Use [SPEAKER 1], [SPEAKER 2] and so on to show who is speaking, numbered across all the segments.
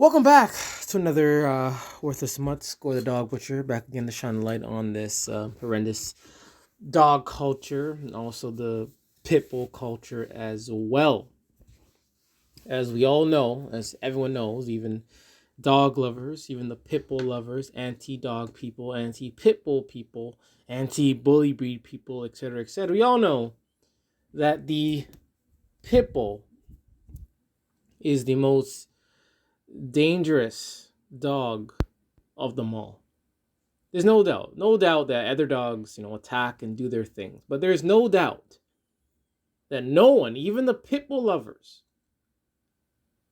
[SPEAKER 1] Welcome back to another Worthless Mutt, Score the Dog Butcher, back again to shine light on this horrendous dog culture and also the pit bull culture as well. As we all know, as everyone knows, even dog lovers, even the pit bull lovers, anti-dog people, anti-pit bull people, anti-bully breed people, etc., etc. We all know that the pit bull is the most dangerous dog of them all. There's no doubt that other dogs, attack and do their things. But there's no doubt that no one, even the pit bull lovers,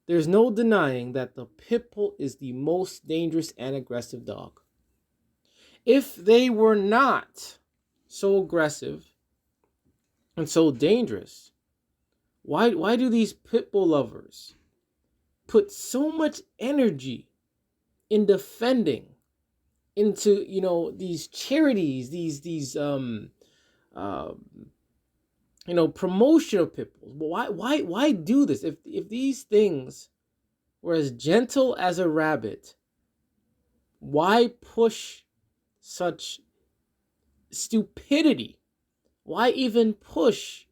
[SPEAKER 1] there's no denying that the pit bull is the most dangerous and aggressive dog. If they were not so aggressive and so dangerous, why do these pit bull lovers put so much energy in defending into these charities, these promotion of pit bulls? But why do this? If these things were as gentle as a rabbit, why push such stupidity? Why even push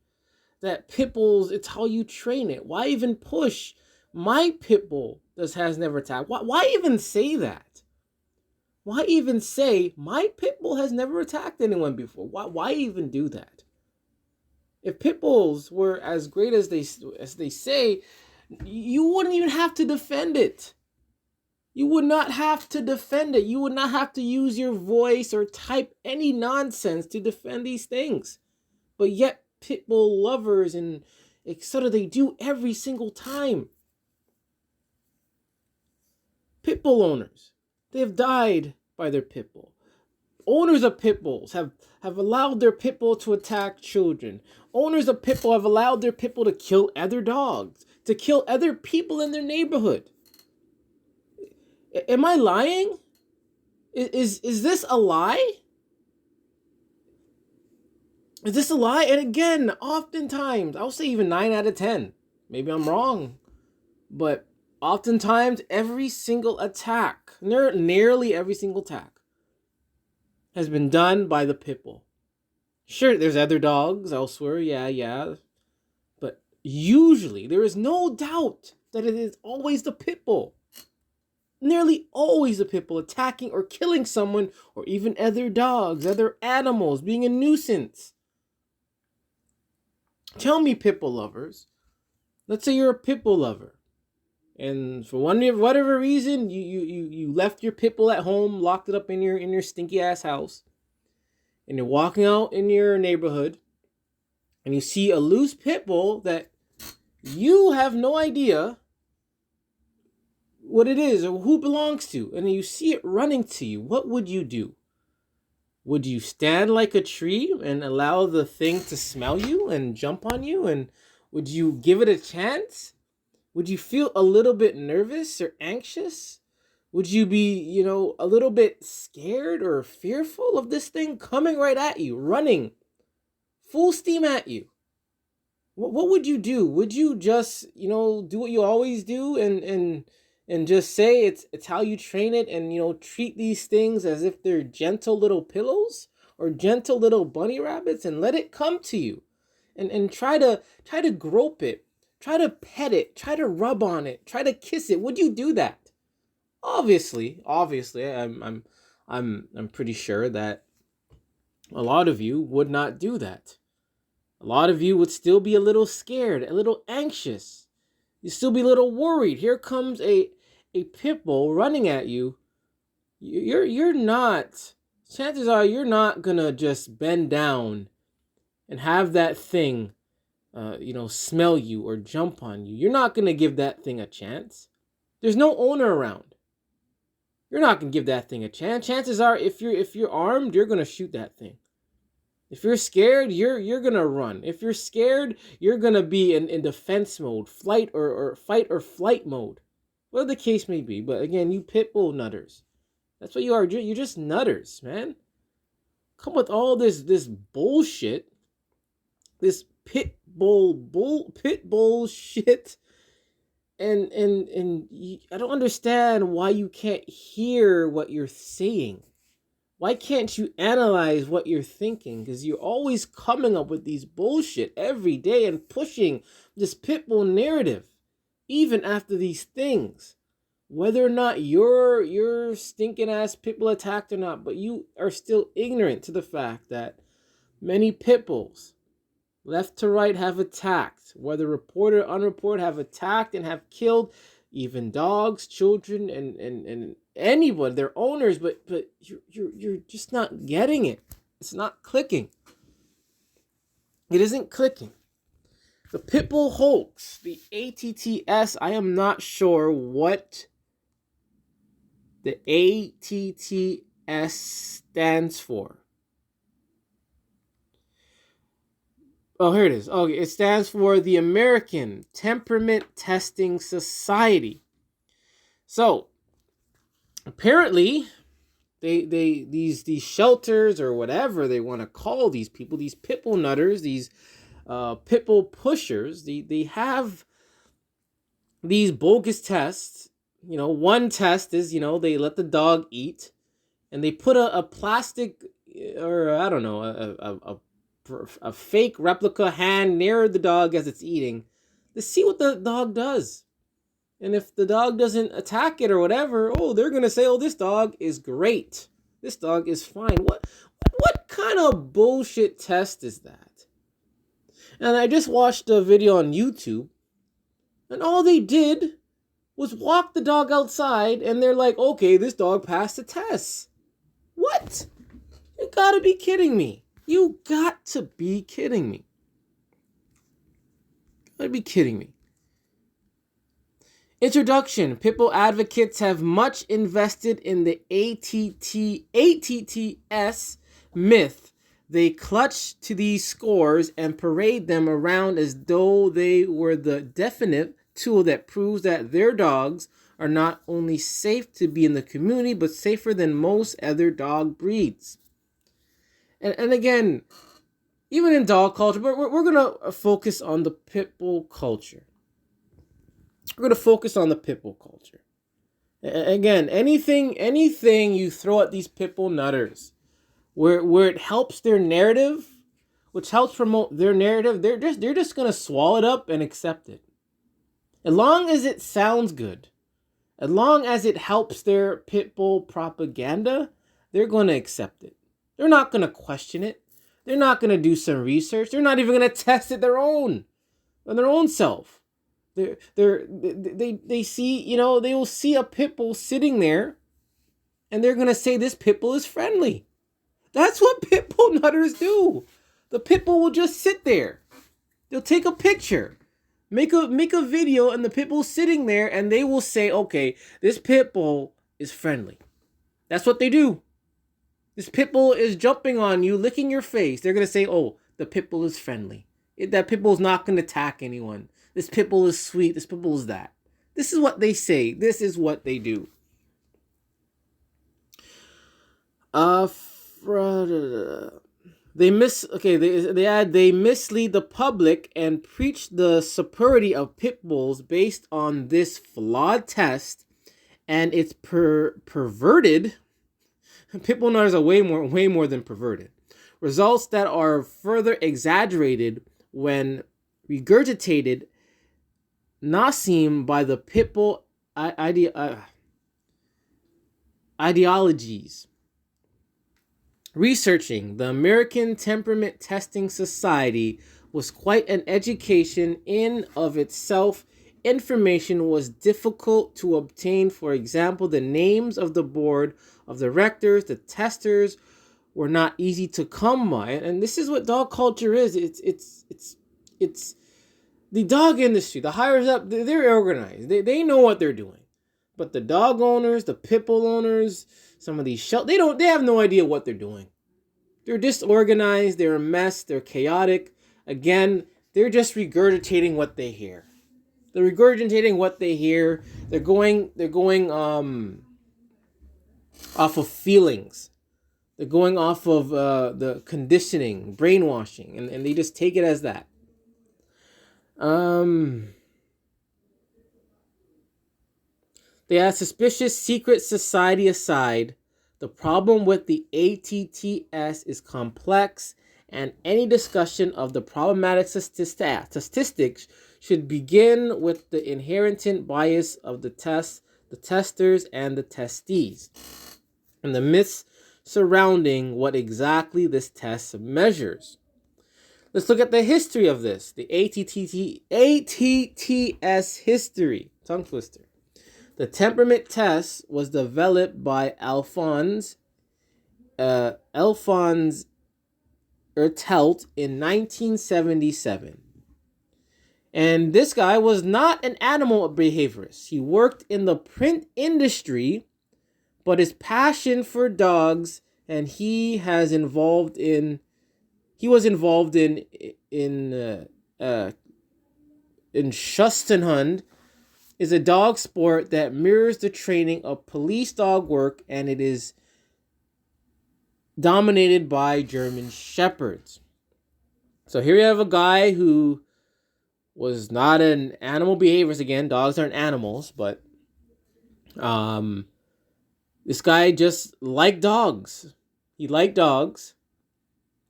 [SPEAKER 1] that pit bulls, it's how you train it? Why even push my pit bull has never attacked? Why even say that? Why even say my pit bull has never attacked anyone before? Why even do that? If pit bulls were as great as they say, you wouldn't even have to defend it. You would not have to defend it. You would not have to use your voice or type any nonsense to defend these things. But yet pit bull lovers and etc., they do every single time. Pit bull owners, they have died by their pit bull. Owners of pit bulls have allowed their pit bull to attack children. Owners of pit bull have allowed their pit bull to kill other dogs, to kill other people in their neighborhood. Am I lying? Is this a lie? Is this a lie? And again, oftentimes, I'll say even 9 out of 10. Maybe I'm wrong. But oftentimes, every single attack, nearly every single attack, has been done by the pit bull. Sure, there's other dogs elsewhere, yeah. But usually, there is no doubt that it is always the pit bull. Nearly always the pit bull attacking or killing someone, or even other dogs, other animals, being a nuisance. Tell me, pit bull lovers, let's say you're a pit bull lover, and for whatever reason, you left your pit bull at home, locked it up in your stinky ass house, and you're walking out in your neighborhood, and you see a loose pit bull that you have no idea what it is or who it belongs to, and you see it running to you. What would you do? Would you stand like a tree and allow the thing to smell you and jump on you? And would you give it a chance? Would you feel a little bit nervous or anxious? Would you be, a little bit scared or fearful of this thing coming right at you, running full steam at you? What would you do? Would you just, do what you always do and just say it's how you train it, and treat these things as if they're gentle little pillows or gentle little bunny rabbits, and let it come to you, and try to grope it, try to pet it, try to rub on it, try to kiss it? Would you do that? Obviously, I'm pretty sure that a lot of you would not do that. A lot of you would still be a little scared, a little anxious. You'd still be a little worried. Here comes a pit bull running at you. You're not, chances are you're not gonna just bend down and have that thing smell you or jump on you. You're not gonna give that thing a chance. There's no owner around. You're not gonna give that thing a chance. Chances are, if you're armed, you're gonna shoot that thing. If you're scared, you're gonna run. If you're scared, you're gonna be in defense mode, flight or fight or flight mode, whatever the case may be. But again, you pit bull nutters, that's what you are. You're just nutters, man. Come with all this bullshit, this pit bull shit, I don't understand why you can't hear what you're saying. Why can't you analyze what you're thinking? Because you're always coming up with these bullshit every day and pushing this pitbull narrative, even after these things. Whether or not your stinking ass pitbull attacked or not, but you are still ignorant to the fact that many pitbulls, left to right, have attacked, whether reported or unreported, have attacked and have killed even dogs, children, and anybody, their owners. But you're just not getting it. It's not clicking. It isn't clicking. The pitbull hoax, the ATTS. I am not sure what the ATTS stands for. Oh, here it is. Okay, it stands for the American Temperament Testing Society. So, apparently, these shelters or whatever they want to call these people, these pitbull nutters, these pitbull pushers, they have these bogus tests. One test is, they let the dog eat, and they put a plastic, or I don't know, a fake replica hand near the dog as it's eating to see what the dog does. And if the dog doesn't attack it or whatever, they're going to say, this dog is great. This dog is fine. What kind of bullshit test is that? And I just watched a video on YouTube, and all they did was walk the dog outside, and they're like, okay, this dog passed the test. What? You gotta be kidding me. You got to be kidding me. Gotta be kidding me. Introduction. Pitbull advocates have much invested in the ATTS myth. They clutch to these scores and parade them around as though they were the definite tool that proves that their dogs are not only safe to be in the community, but safer than most other dog breeds. And again, even in dog culture, but we're going to focus on the pitbull culture. We're going to focus on the pitbull culture. Again, anything you throw at these pitbull nutters, where it helps their narrative, which helps promote their narrative, they're just going to swallow it up and accept it. As long as it sounds good, as long as it helps their pitbull propaganda, they're going to accept it. They're not going to question it. They're not going to do some research. They're not even going to test it on their own self. They see, they will see a pitbull sitting there, and they're going to say this pitbull is friendly. That's what pitbull nutters do. The pitbull will just sit there. They'll take a picture, make a video, and the pitbull's sitting there, and they will say, okay, this pitbull is friendly. That's what they do. This pitbull is jumping on you, licking your face. They're going to say, the pitbull is friendly. That pitbull is not going to attack anyone. This pitbull is sweet. This pitbull is that. This is what they say. This is what they do. They mislead the public and preach the superiority of pit bulls based on this flawed test, and it's perverted. Pit bull nutters are way more than perverted. Results that are further exaggerated when regurgitated Nassim by the pit bull ideologies. Researching the American Temperament Testing Society was quite an education in of itself. Information was difficult to obtain. For example, the names of the board of directors, the testers, were not easy to come by. And this is what dog culture is. It's the dog industry. The higher up, they're organized. They know what they're doing. But the dog owners, the pit bull owners, some of these shelters, they have no idea what they're doing. They're disorganized, they're a mess, they're chaotic. Again, they're just regurgitating what they hear. They're regurgitating what they hear. They're going off of feelings. They're going off of the conditioning, brainwashing, and they just take it as that. They had suspicious secret society aside. The problem with the ATTS is complex, and any discussion of the problematic statistics should begin with the inherent bias of the testers, and the testees, and the myths surrounding what exactly this test measures. Let's look at the history of this. The ATTS history. Tongue twister. The temperament test was developed by Alphonse Ertelt in 1977. And this guy was not an animal behaviorist. He worked in the print industry, but his passion for dogs, and he was involved in Schustenhund, is a dog sport that mirrors the training of police dog work, and it is dominated by German Shepherds. So here you have a guy who was not an animal behaviorist. Again, dogs aren't animals, but this guy just liked dogs. He liked dogs,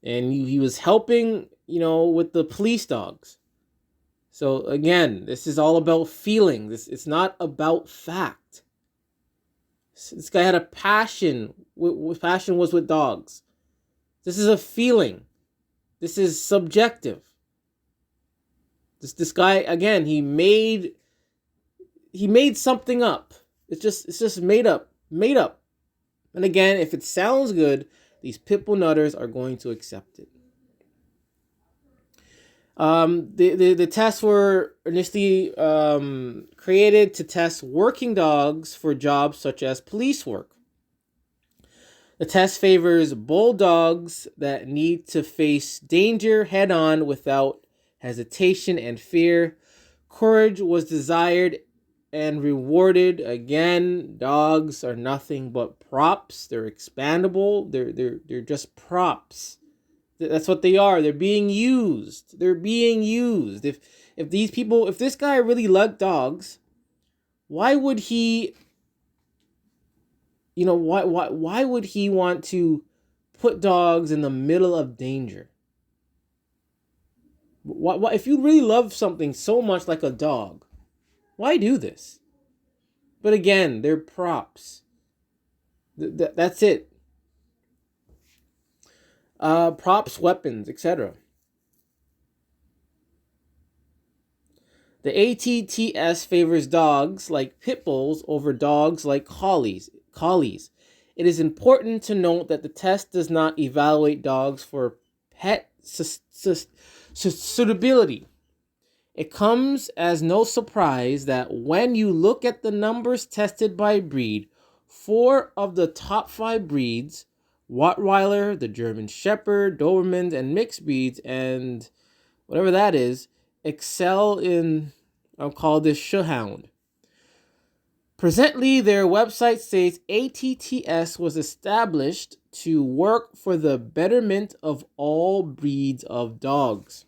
[SPEAKER 1] and he was helping, with the police dogs. So again, this is all about feeling. It's not about fact. This guy had a passion. Passion was with dogs. This is a feeling. This is subjective. This guy, again, he made something up. It's just made up. And again, if it sounds good, these pitbull nutters are going to accept it. The tests were initially created to test working dogs for jobs such as police work. The test favors bulldogs that need to face danger head-on without hesitation and fear. Courage was desired and rewarded. Again, dogs are nothing but props. They're expandable. They're just props. That's what they are. They're being used. If this guy really loved dogs, why would he, why would he want to put dogs in the middle of danger? Why, if you really love something so much like a dog, why do this? But again, they're props. That's it. Props, weapons, etc. The ATTS favors dogs like pit bulls over dogs like collies. It is important to note that the test does not evaluate dogs for pet suitability. It comes as no surprise that when you look at the numbers tested by breed, 4 of the top 5 breeds, Rottweiler, the German Shepherd, Dobermans, and mixed breeds, and whatever that is, excel in, I'll call this Shohound. Presently, their website states ATTS was established to work for the betterment of all breeds of dogs.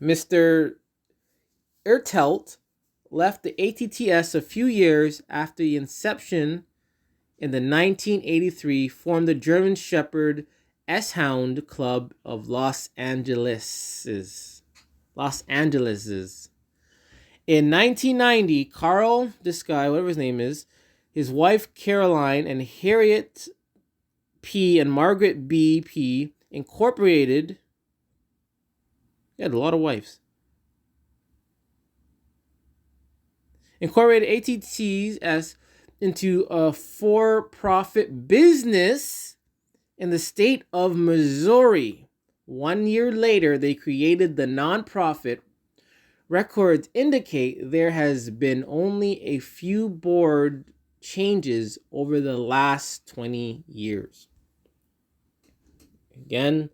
[SPEAKER 1] Mr. Ertelt left the ATTS a few years after the inception in the 1983, formed the German Shepherd S-Hound Club of Los Angeles. In 1990, Carl, this guy, whatever his name is, his wife Caroline, and Harriet P. and Margaret B. P. incorporated. He had a lot of wives. Incorporated ATTs as into a for-profit business in the state of Missouri. 1 year later, they created the nonprofit. Records indicate there has been only a few board changes over the last 20 years. Again,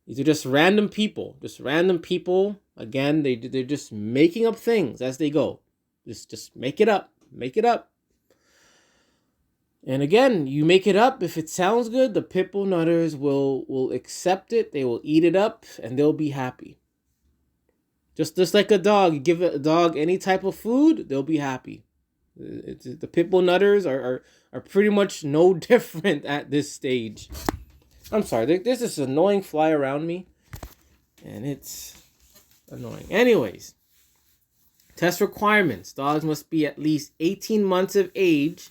[SPEAKER 1] these are just random people. Again, they're just making up things as they go. Just make it up. And again, you make it up. If it sounds good, the pitbull nutters will accept it. They will eat it up, and they'll be happy. Just like a dog. You give a dog any type of food, they'll be happy. The pit bull nutters are pretty much no different at this stage. I'm sorry, there's this annoying fly around me, and it's annoying. Anyways, test requirements. Dogs must be at least 18 months of age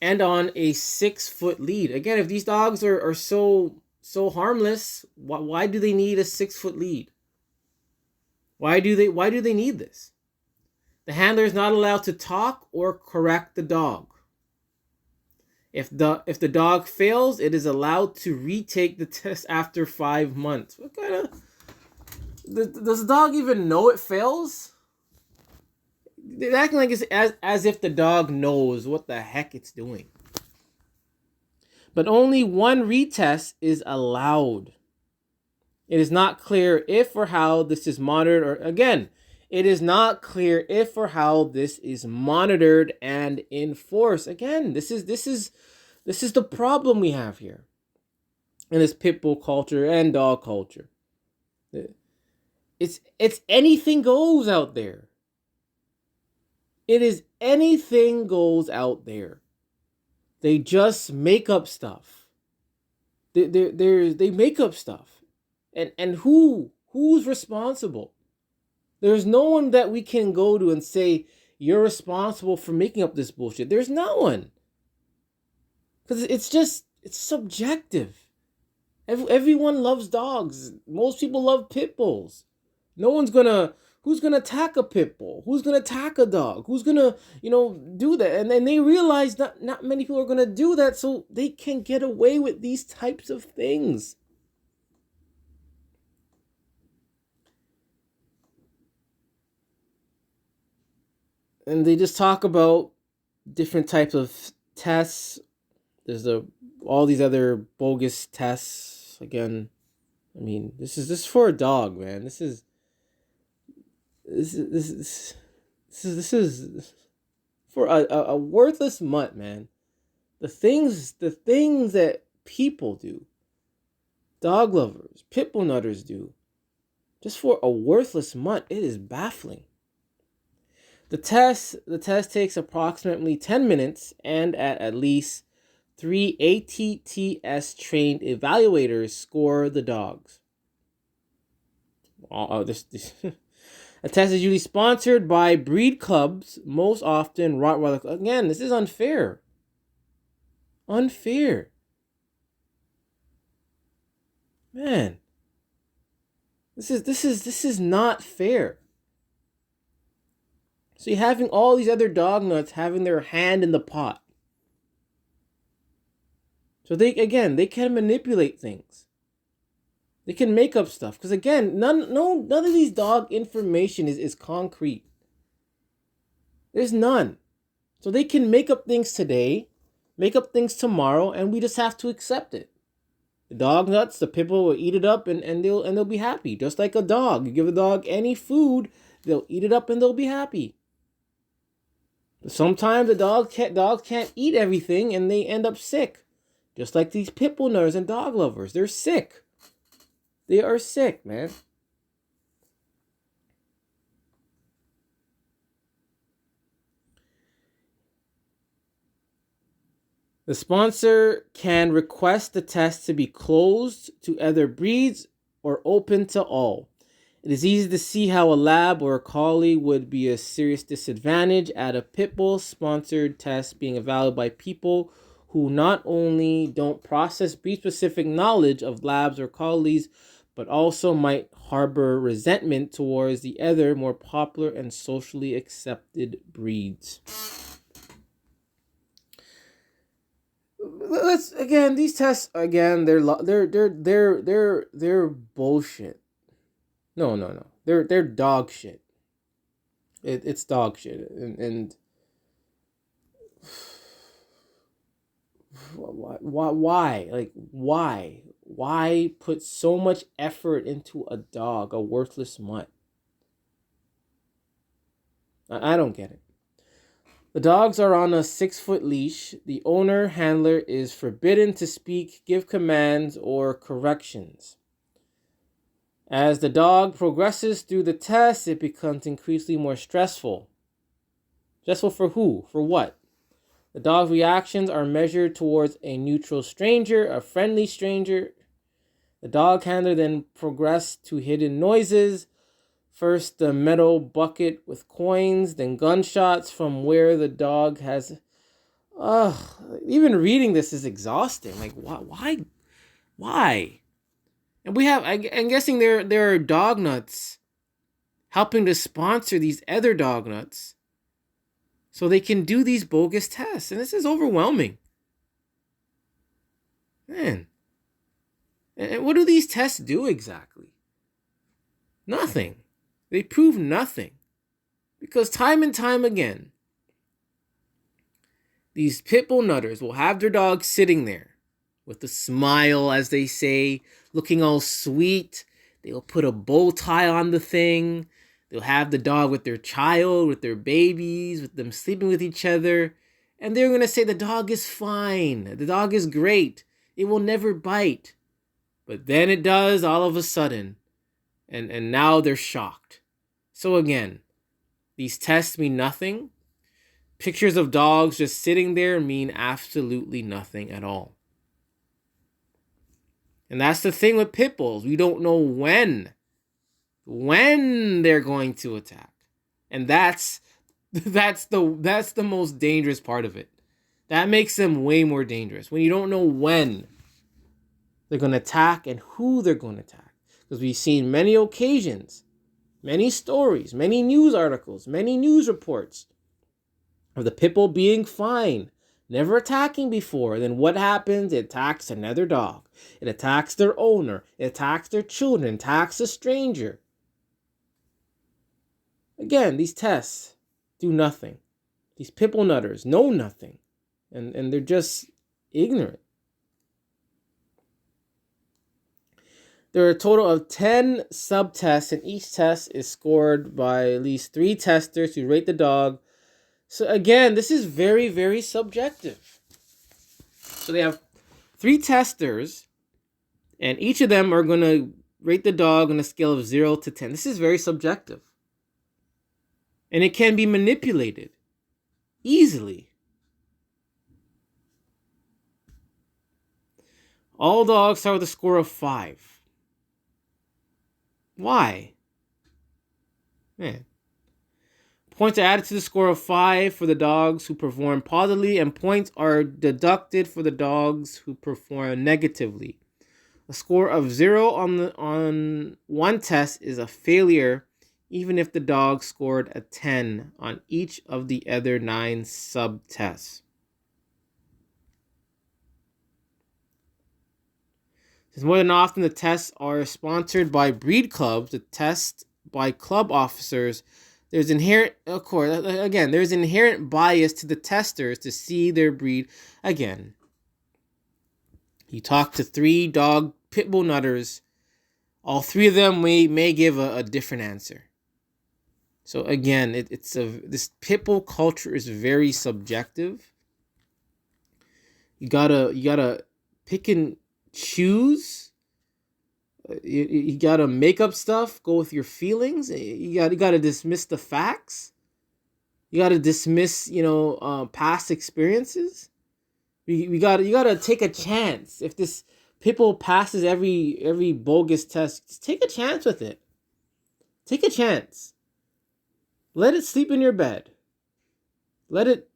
[SPEAKER 1] and on a 6-foot lead. Again, if these dogs are so harmless, why do they need a 6-foot lead? Why do they need this? The handler is not allowed to talk or correct the dog. If the dog fails, it is allowed to retake the test after 5 months. What kind of... Does the dog even know it fails? They're acting like it's as if the dog knows what the heck it's doing. But only one retest is allowed. It is not clear if or how this is monitored, or again, it is not clear if or how this is monitored and enforced. Again, this is the problem we have here in this pit bull culture and dog culture. It's anything goes out there. It is anything goes out there. They just make up stuff. They make up stuff, and who's responsible? There's no one that we can go to and say, you're responsible for making up this bullshit. There's no one. Because it's subjective. Everyone loves dogs. Most people love pit bulls. Who's gonna attack a pit bull? Who's gonna attack a dog? Who's gonna, do that? And then they realize that not many people are gonna do that, so they can get away with these types of things. And they just talk about different types of tests. There's all these other bogus tests. Again, I mean, this is for a dog, man. This is for a worthless mutt, man. The things that people do, dog lovers, pit bull nutters do, just for a worthless mutt, it is baffling. The test takes approximately 10 minutes, and at least 3 ATTS trained evaluators score the dogs. A test is usually sponsored by breed clubs, most often Rottweiler. Again, this is unfair. Unfair. Man. This is not fair. So you're having all these other dog nuts having their hand in the pot. So they can manipulate things. They can make up stuff. Because again, none of these dog information is concrete. There's none. So they can make up things today, make up things tomorrow, and we just have to accept it. The dog nuts, the pit bull will eat it up and they'll be happy. Just like a dog. You give a dog any food, they'll eat it up and they'll be happy. But sometimes the dogs can't eat everything and they end up sick. Just like these pit bull nutters and dog lovers. They're sick. They are sick, man. The sponsor can request the test to be closed to other breeds or open to all. It is easy to see how a lab or a collie would be a serious disadvantage at a pit bull sponsored test being evaluated by people who not only don't possess breed-specific knowledge of labs or collies, but also might harbor resentment towards the other more popular and socially accepted breeds. These tests they're bullshit. No. They're dog shit. It's dog shit. And why? Like, why? Why put so much effort into a dog, a worthless mutt? I don't get it. The dogs are on a 6-foot leash. The owner handler is forbidden to speak, give commands, or corrections. As the dog progresses through the test, it becomes increasingly more stressful. Stressful for who? For what? The dog's reactions are measured towards a neutral stranger, a friendly stranger. The dog handler then progressed to hidden noises. First, the metal bucket with coins, then gunshots from where the dog has. Ugh, even reading this is exhausting. Like, why? And I'm guessing there are dog nuts helping to sponsor these other dog nuts so they can do these bogus tests. And this is overwhelming. Man. And what do these tests do exactly? Nothing. They prove nothing. Because time and time again, these pit bull nutters will have their dog sitting there with a smile, as they say, looking all sweet. They'll put a bow tie on the thing. They'll have the dog with their child, with their babies, with them sleeping with each other. And they're going to say the dog is fine. The dog is great. It will never bite. But then it does all of a sudden. And now they're shocked. So again, these tests mean nothing. Pictures of dogs just sitting there mean absolutely nothing at all. And that's the thing with pit bulls. We don't know when they're going to attack. And that's the most dangerous part of it. That makes them way more dangerous. When you don't know when they're going to attack and who they're going to attack. Because we've seen many occasions, many stories, many news articles, many news reports of the pit bull being fine, never attacking before. Then what happens? It attacks another dog. It attacks their owner. It attacks their children. It attacks a stranger. Again, these tests do nothing. These pit bull nutters know nothing. And they're just ignorant. There are a total of 10 sub-tests, and each test is scored by at least 3 testers who rate the dog. So again, this is very, very subjective. So they have 3 testers, and each of them are going to rate the dog on a scale of 0 to 10. This is very subjective. And it can be manipulated easily. All dogs start with a score of 5. Why? Man. Points are added to the score of 5 for the dogs who perform positively, and points are deducted for the dogs who perform negatively. A score of 0 on one test is a failure, even if the dog scored a 10 on each of the other 9 sub-tests. Since more than often the tests are sponsored by breed clubs, the tests by club officers, there's inherent bias to the testers to see their breed. Again, you talk to 3 dog pit bull nutters, all 3 of them may give a different answer. So again, this pit bull culture is very subjective. You gotta pick and choose. You gotta make up stuff. Go with your feelings. You gotta dismiss the facts. You gotta dismiss past experiences. You gotta take a chance. If this pit bull passes every bogus test, just take a chance with it. Take a chance. Let it sleep in your bed. Let it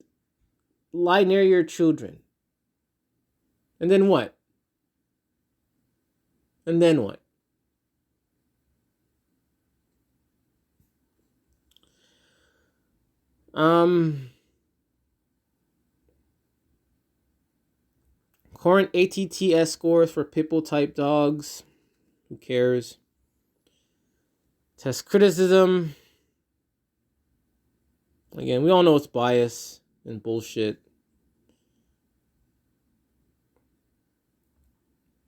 [SPEAKER 1] lie near your children. And then what? And then what? Current ATTS scores for pit bull type dogs. Who cares? Test criticism. Again, we all know it's bias and bullshit.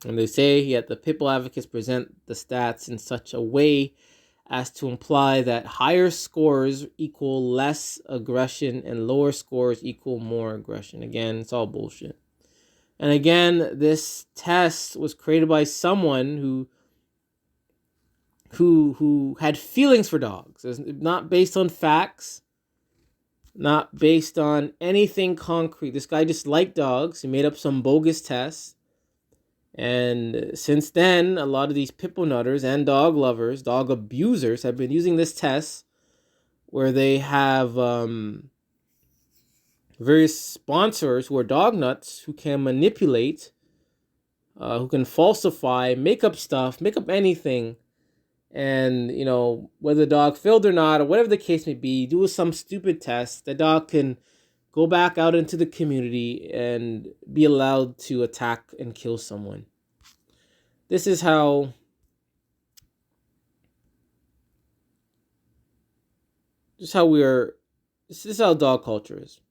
[SPEAKER 1] And they say, yet the pit bull advocates present the stats in such a way as to imply that higher scores equal less aggression and lower scores equal more aggression. Again, it's all bullshit. And again, this test was created by someone who had feelings for dogs. It's not based on facts. not based on anything concrete. This guy just liked dogs. He made up some bogus tests. And since then, a lot of these pitbull nutters and dog lovers, dog abusers, have been using this test where they have various sponsors who are dog nuts who can manipulate, who can falsify, make up stuff, make up anything. And, whether the dog failed or not, or whatever the case may be, do some stupid test. The dog can go back out into the community and be allowed to attack and kill someone. This is how this is how dog culture is.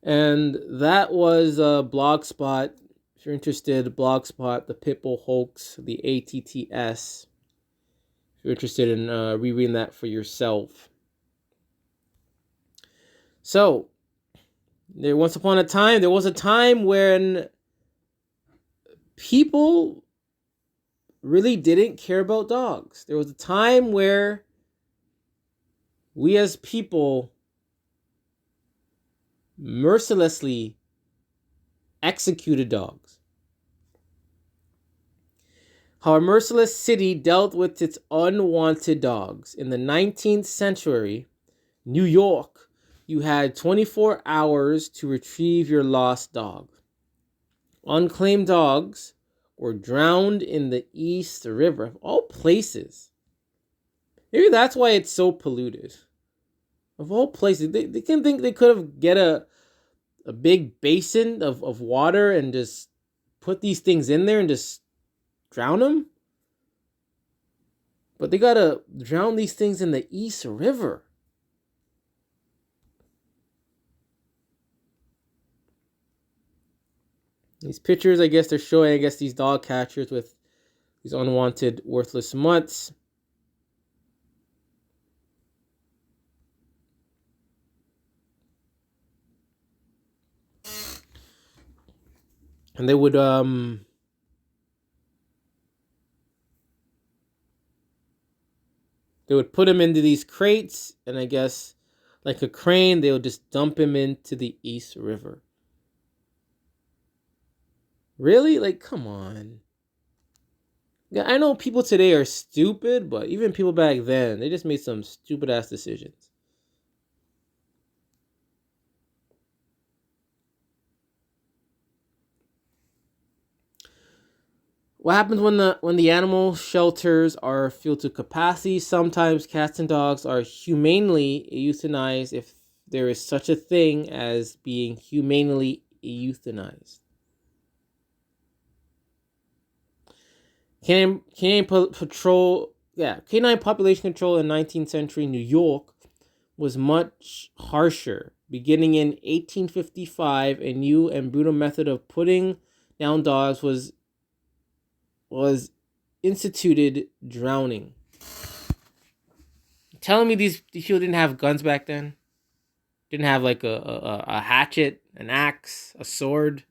[SPEAKER 1] And that was Blogspot. If you're interested, Blogspot, the Pitbull Hoax, the ATTS. If you're interested in rereading that for yourself. So, there was a time when people really didn't care about dogs. There was a time where we as people mercilessly executed dogs. How a merciless city dealt with its unwanted dogs. In the 19th century, New York, you had 24 hours to retrieve your lost dog. Unclaimed dogs were drowned in the East River, of all places. Maybe that's why it's so polluted. Of all places, they can think they could have get a big basin of water and just put these things in there and just drown them. But they gotta drown these things in the East River. These pictures, I guess they're showing, these dog catchers with these unwanted, worthless mutts. And they would put him into these crates, and I guess like a crane, they would just dump him into the East River. Really? Like, come on. Yeah, I know people today are stupid, but even people back then, they just made some stupid ass decisions. What happens when the animal shelters are filled to capacity? Sometimes cats and dogs are humanely euthanized, if there is such a thing as being humanely euthanized. Canine population control in 19th century New York was much harsher. Beginning in 1855, a new and brutal method of putting down dogs was instituted: drowning. You're telling me these people didn't have guns back then? Didn't have like a hatchet, an axe, a sword,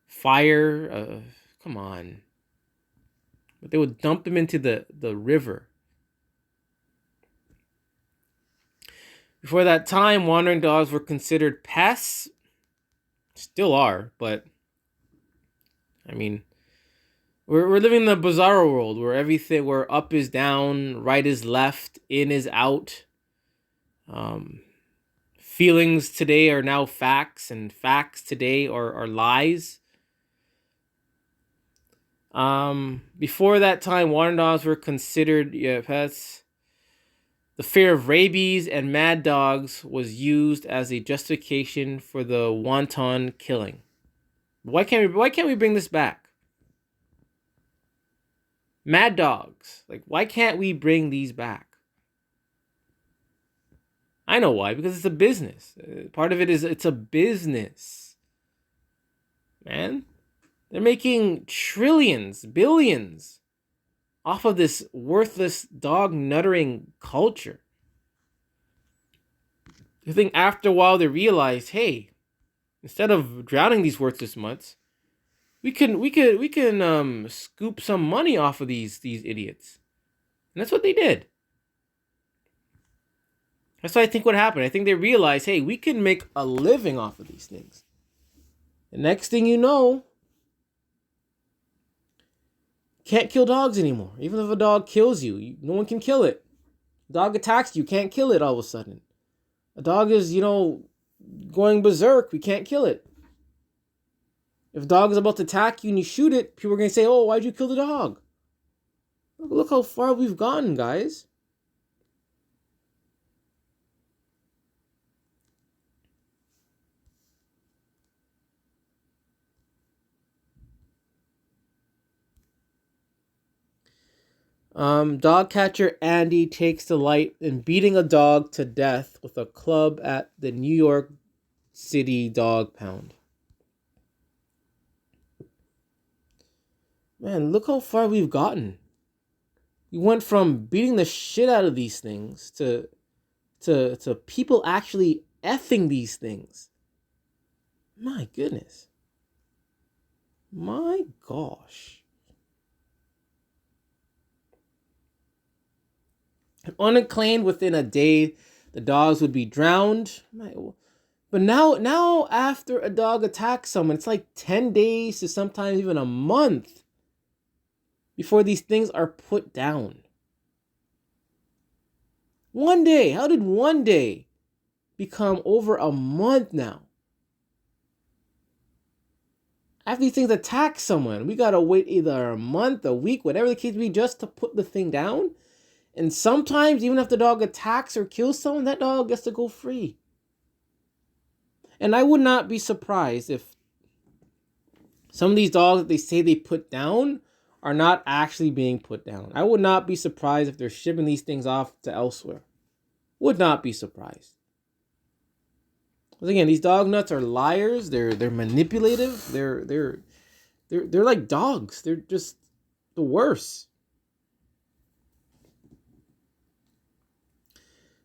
[SPEAKER 1] fire? Come on. But they would dump them into the river. Before that time, wandering dogs were considered pests. Still are, but I mean, we're living in the bizarro world where up is down, right is left, in is out. Feelings today are now facts, and facts today are lies. Before that time, wandering dogs were considered pets. The fear of rabies and mad dogs was used as a justification for the wanton killing. Why can't we bring this back? Mad dogs. Like, why can't we bring these back? I know why, because it's a business. Part of it is it's a business. Man, they're making trillions, billions off of this worthless dog nuttering culture. I think after a while they realized, hey, instead of drowning these worthless mutts, we can scoop some money off of these idiots. And that's what they did. That's what I think would happen. I think they realize, hey, we can make a living off of these things. The next thing you know, can't kill dogs anymore. Even if a dog kills you, no one can kill it. Dog attacks you, can't kill it all of a sudden. A dog is, going berserk, we can't kill it. If a dog is about to attack you and you shoot it, people are going to say, oh, why'd you kill the dog? Look how far we've gotten, guys. Dog catcher Andy takes delight in beating a dog to death with a club at the New York City dog pound. Man, look how far we've gotten. We went from beating the shit out of these things to people actually effing these things. My goodness. My gosh. Unclaimed within a day, the dogs would be drowned. But now after a dog attacks someone, it's like 10 days to sometimes even a month before these things are put down. One day. How did one day become over a month now? After these things attack someone, we gotta wait either a month, a week, whatever the case may be, just to put the thing down. And sometimes, even if the dog attacks or kills someone, that dog gets to go free. And I would not be surprised if some of these dogs that they say they put down are not actually being put down. I would not be surprised if they're shipping these things off to elsewhere. Would not be surprised. Because again, these dog nuts are liars. They're manipulative. They're like dogs. They're just the worst.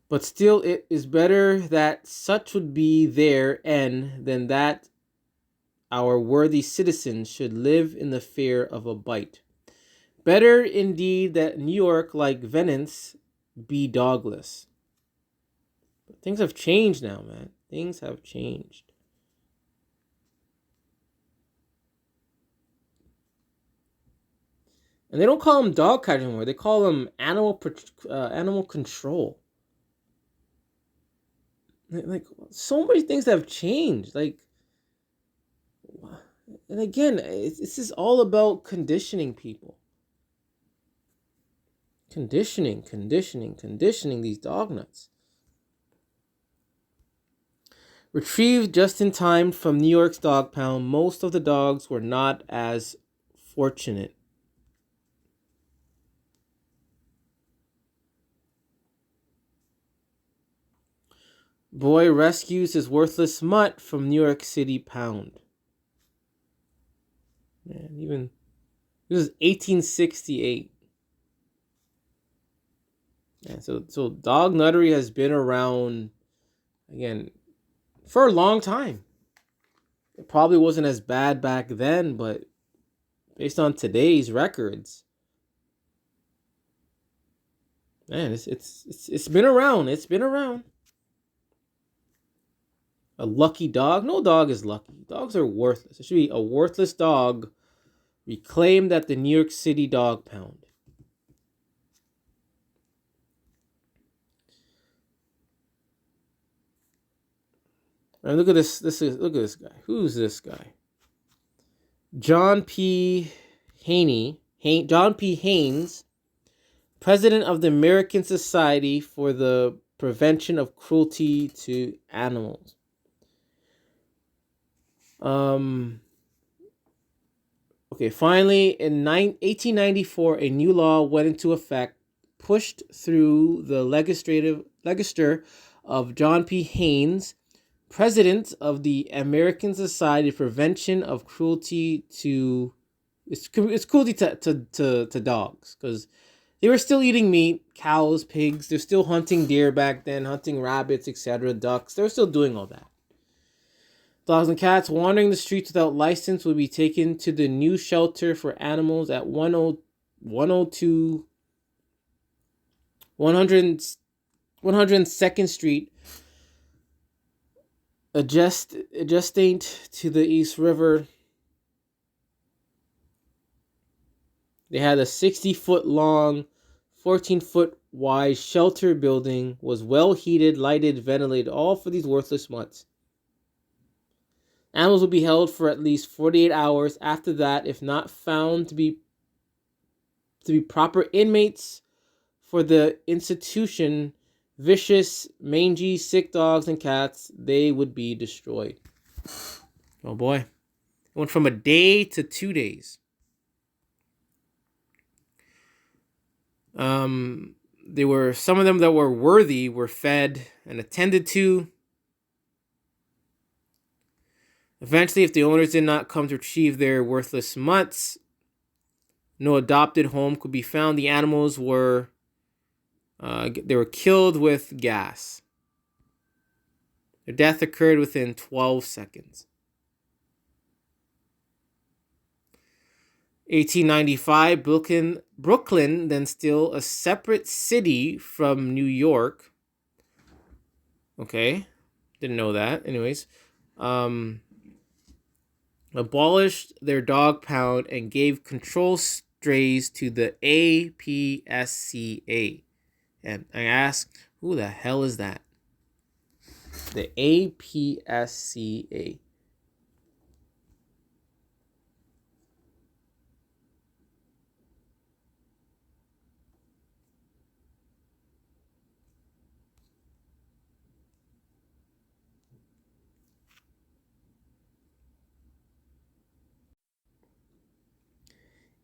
[SPEAKER 1] But still, it is better that such would be their end than that our worthy citizens should live in the fear of a bite. Better indeed that New York, like Venice, be dogless. But things have changed now, man. Things have changed. And they don't call them dog catch anymore. They call them animal control. Like, so many things have changed. Like, and again, this is all about conditioning people. Conditioning these dog nuts. Retrieved just in time from New York's dog pound, most of the dogs were not as fortunate. Boy rescues his worthless mutt from New York City pound. Man, even this is 1868. Yeah, so dog nuttery has been around again for a long time. It probably wasn't as bad back then, but based on today's records, man, it's been around. It's been around. A lucky dog? No dog is lucky. Dogs are worthless. It should be a worthless dog reclaimed at the New York City dog pound. And look at this. Look at this guy. Who's this guy? John P. Haynes, president of the American Society for the Prevention of Cruelty to Animals. Okay, finally, in 1894, a new law went into effect, pushed through the legislature of John P. Haynes, president of the American Society for Prevention of Cruelty to cruelty to dogs, because they were still eating meat, cows, pigs. They're still hunting deer back then, hunting rabbits, etc., ducks. They're still doing all that. Dogs and cats wandering the streets without license will be taken to the new shelter for animals at 102 102nd Street, adjacent to the East River. They had a 60-foot long, 14-foot wide shelter building, was well heated, lighted, ventilated, all for these worthless mutts. Animals will be held for at least 48 hours. After that, if not found to be proper inmates for the institution, vicious, mangy, sick dogs and cats, they would be destroyed. Oh boy. It went from a day to 2 days. There were some of them that were worthy were fed and attended to. Eventually, if the owners did not come to retrieve their worthless mutts, no adopted home could be found. The animals were killed with gas. Their death occurred within 12 seconds. 1895, Brooklyn, then still a separate city from New York. Okay, didn't know that. Anyways, abolished their dog pound and gave control strays to the APSCA. And I ask, who the hell is that? The APSCA.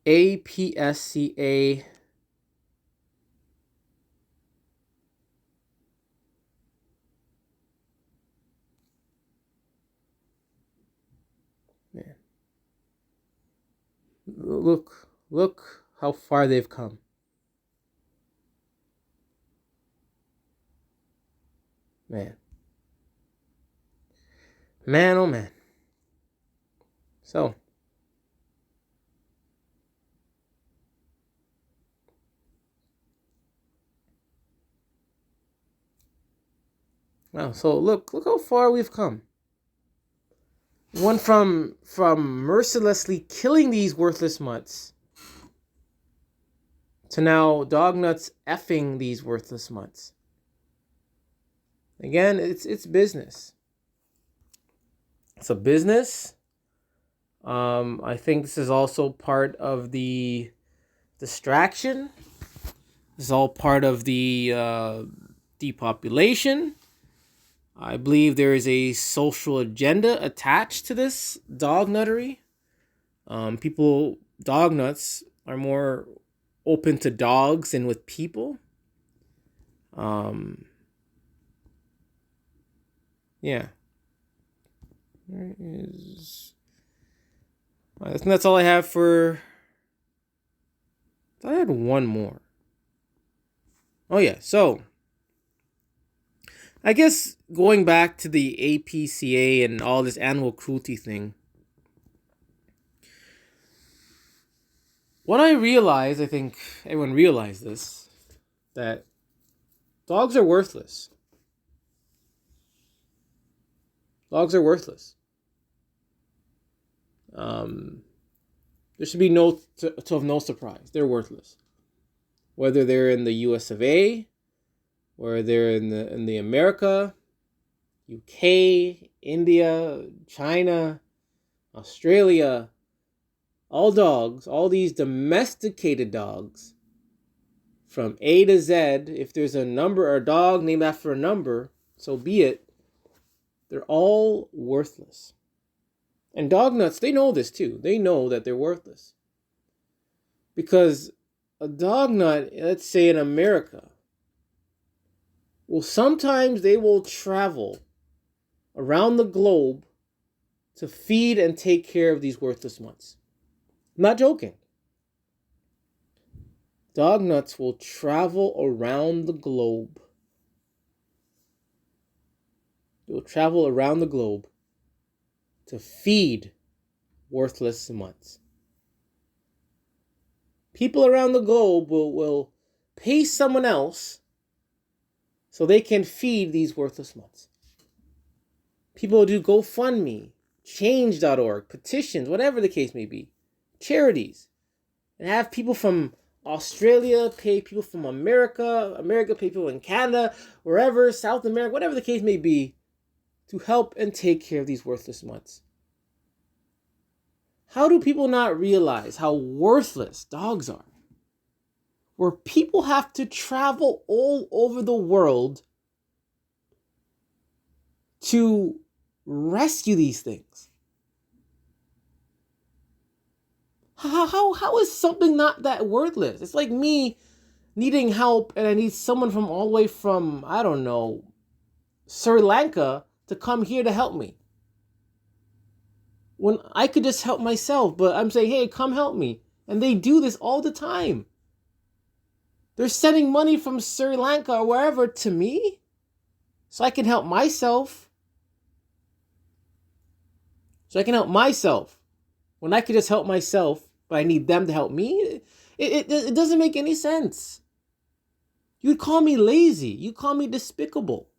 [SPEAKER 1] APSCA. Man. Look how far they've come. Man, oh man. So, wow. So look how far we've come. One from mercilessly killing these worthless mutts to now dog nuts effing these worthless mutts. Again, it's business. It's a business. I think this is also part of the distraction. This is all part of the depopulation. I believe there is a social agenda attached to this dog nuttery. Dog nuts are more open to dogs than with people. Yeah. There is. I think that's all I have for. I had one more. Oh yeah, so I guess going back to the APCA and all this animal cruelty thing, what I realized, I think everyone realized this, that dogs are worthless. Dogs are worthless. There should be no surprise. They're worthless. Whether they're in the US of A, or they're in the America, UK, India, China, Australia, all dogs, all these domesticated dogs, from A to Z, if there's a number or a dog named after a number, so be it, they're all worthless. And dog nuts, they know this too. They know that they're worthless. Because a dog nut, let's say in America, well, sometimes they will travel around the globe to feed and take care of these worthless mutts. I'm not joking. Dog nuts will travel around the globe. They will travel around the globe to feed worthless mutts. People around the globe will pay someone else so they can feed these worthless mutts. People do GoFundMe, change.org, petitions, whatever the case may be, charities, and have people from Australia pay people from America pay people in Canada, wherever, South America, whatever the case may be, to help and take care of these worthless mutts. How do people not realize how worthless dogs are? Where people have to travel all over the world to rescue these things. How is something not that worthless? It's like me needing help and I need someone from all the way from, I don't know, Sri Lanka to come here to help me. When I could just help myself, but I'm saying, hey, come help me. And they do this all the time. They're sending money from Sri Lanka or wherever to me so I can help myself. When I could just help myself, but I need them to help me, it doesn't make any sense. You'd call me lazy. You call me despicable.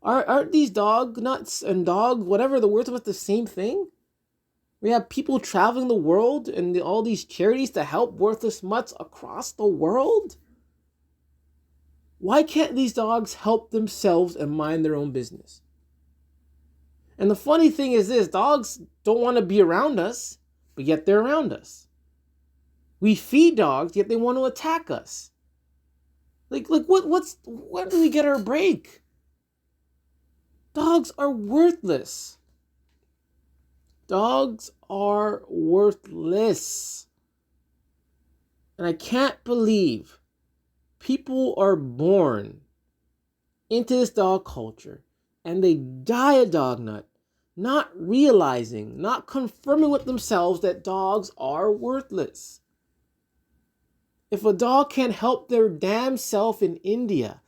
[SPEAKER 1] Aren't these dog nuts and dog, whatever the words of it, the same thing? We have people traveling the world and all these charities to help worthless mutts across the world. Why can't these dogs help themselves and mind their own business? And the funny thing is this, dogs don't want to be around us, but yet they're around us. We feed dogs, yet they want to attack us. Like when do we get our break? Dogs are worthless. Dogs are worthless. And I can't believe people are born into this dog culture and they die a dog nut, not realizing, not confirming with themselves that dogs are worthless. If a dog can't help their damn self in India,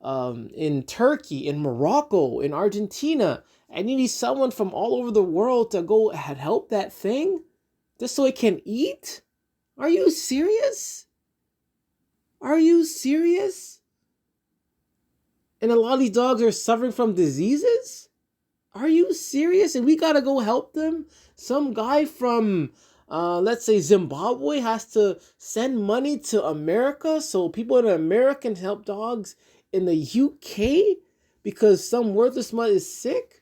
[SPEAKER 1] in Turkey, in Morocco, in Argentina, and you need someone from all over the world to go and help that thing just so it can eat? Are you serious? Are you serious? And a lot of these dogs are suffering from diseases? Are you serious? And we gotta go help them? Some guy from, let's say, Zimbabwe has to send money to America so people in America can help dogs in the UK because some worthless mutt is sick?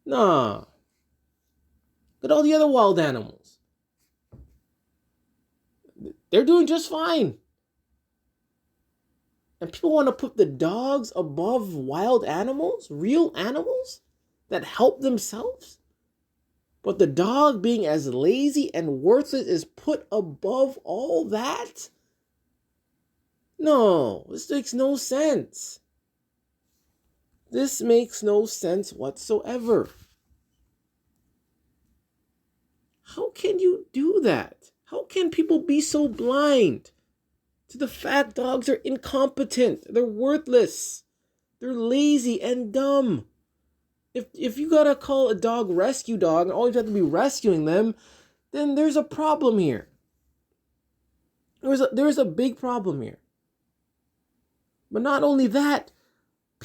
[SPEAKER 1] Nah. Look at all the other wild animals. They're doing just fine. And people want to put the dogs above wild animals, real animals that help themselves. But the dog being as lazy and worthless is put above all that? No, this makes no sense. This makes no sense whatsoever. How can you do that? How can people be so blind to the fact dogs are incompetent? They're worthless. They're lazy and dumb. If you gotta call a dog rescue dog and all you have to be rescuing them, then there's a problem here. There's a big problem here. But not only that,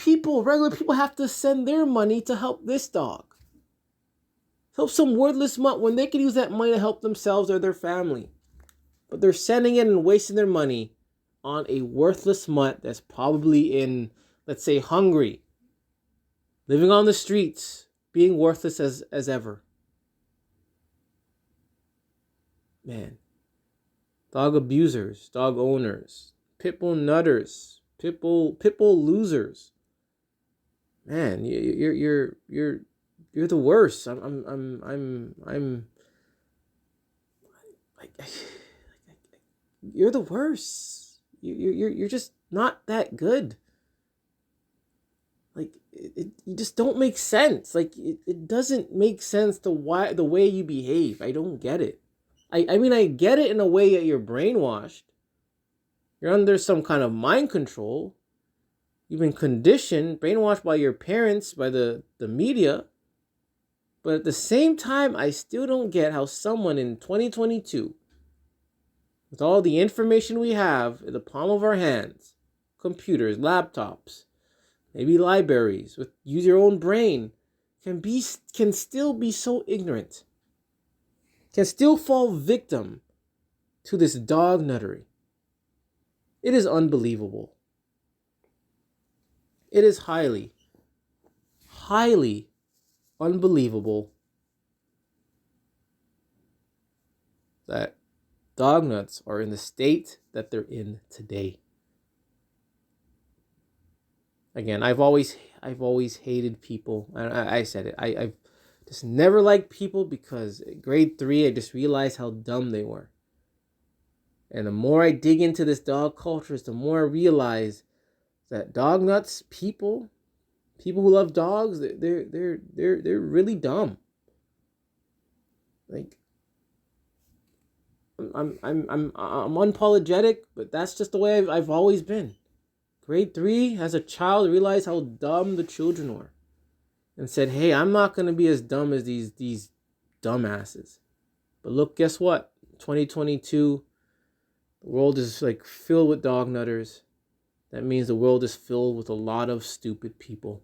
[SPEAKER 1] regular people have to send their money to help this dog. Help some wordless mutt when they could use that money to help themselves or their family. But they're sending it and wasting their money on a worthless mutt that's probably in, let's say, Hungary, living on the streets, being worthless as ever. Man. Dog abusers, dog owners, pit bull nutters, pit bull losers. Man, you're the worst. I'm like, you're the worst. You're just not that good. Like you just don't make sense. Like it doesn't make sense the way you behave. I don't get it. I mean I get it in a way that you're brainwashed. You're under some kind of mind control. You've been conditioned, brainwashed by your parents, by the media. But at the same time, I still don't get how someone in 2022 With all the information we have in the palm of our hands, computers, laptops, maybe libraries, with use your own brain, can still be so ignorant, can still fall victim to this dog nuttery. It is unbelievable. It is highly, highly unbelievable that dog nuts are in the state that they're in today. Again, I've always hated people. I said it. I've just never liked people because grade 3, I just realized how dumb they were. And the more I dig into this dog culture, the more I realize that dog nuts, people who love dogs, they're really dumb. Like, I'm unapologetic, but that's just the way I've always been. Grade 3, as a child, I realized how dumb the children were, and said, "Hey, I'm not gonna be as dumb as these dumbasses." But look, guess what? 2022, the world is like filled with dog nutters. That means the world is filled with a lot of stupid people,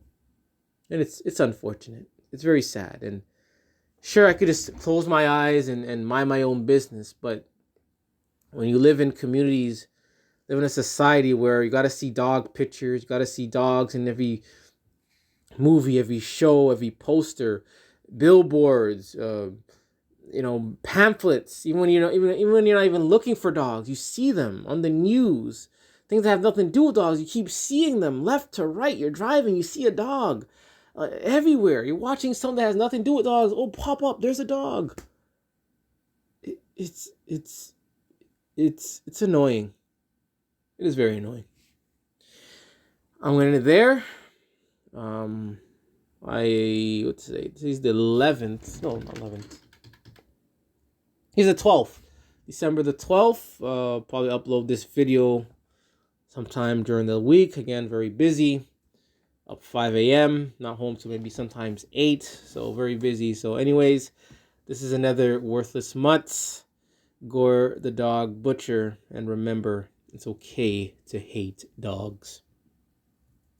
[SPEAKER 1] and it's unfortunate. It's very sad. And sure, I could just close my eyes and mind my own business, but when you live in communities, live in a society where you got to see dog pictures, you got to see dogs in every movie, every show, every poster, billboards, pamphlets. Even when even when you're not even looking for dogs, you see them on the news. Things that have nothing to do with dogs, you keep seeing them left to right. You're driving, you see a dog everywhere. You're watching something that has nothing to do with dogs. Oh, pop up! There's a dog. It's annoying. It is very annoying. I'm going to end it there. What's today? Today's the 11th. No, not 11th. He's the 12th. December the 12th. Probably upload this video sometime during the week. Again, very busy. Up 5 a.m. Not home till maybe sometimes 8. So very busy. So anyways, this is another Worthless Mutts. Gore the Dog Butcher. And remember, it's okay to hate dogs.